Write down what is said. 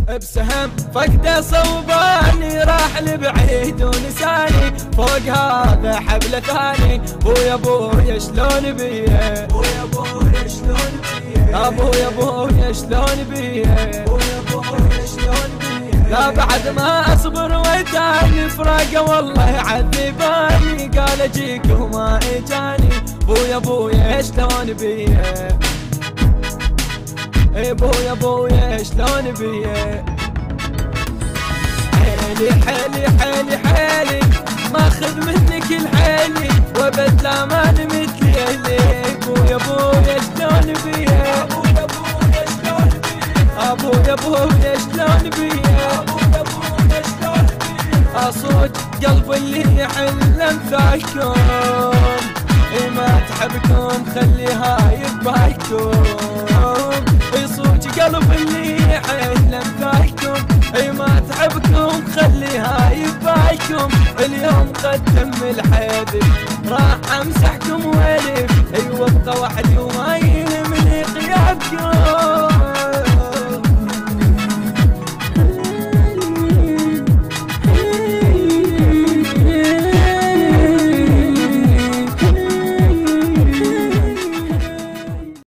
بسهم فقده صوباني راح لبعيد ونساني فوق هذا حبل ثاني بويا بويا شلون بيه بويا بويا شلون بيه ابويا بويا شلون بيه بويا بويا شلون بيه لا بعد ما اصبر ويتاني فراقه والله يعذباني قال اجيك وما اجاني بويا بويا شلون بيه بويا بويا شلون بيه حيلي حيلي حيلي حيلي ماخذ منك الحيلي وابد لا مال مثلي اهلي بويا بويا شلون بيه ابويا بويا شلون بيه ابويا بويا شلون بيه ابويا بويا شلون بيه اصوت قلب اللي يحل امثالكم ما تحبكم خليها يبايكم يصوت قلب اللي يحل امثالكم ما تحبكم خليها يبايكم اليوم قدم الحيدر راح امسحكم والف ايوه ابقى وحدي وما يهم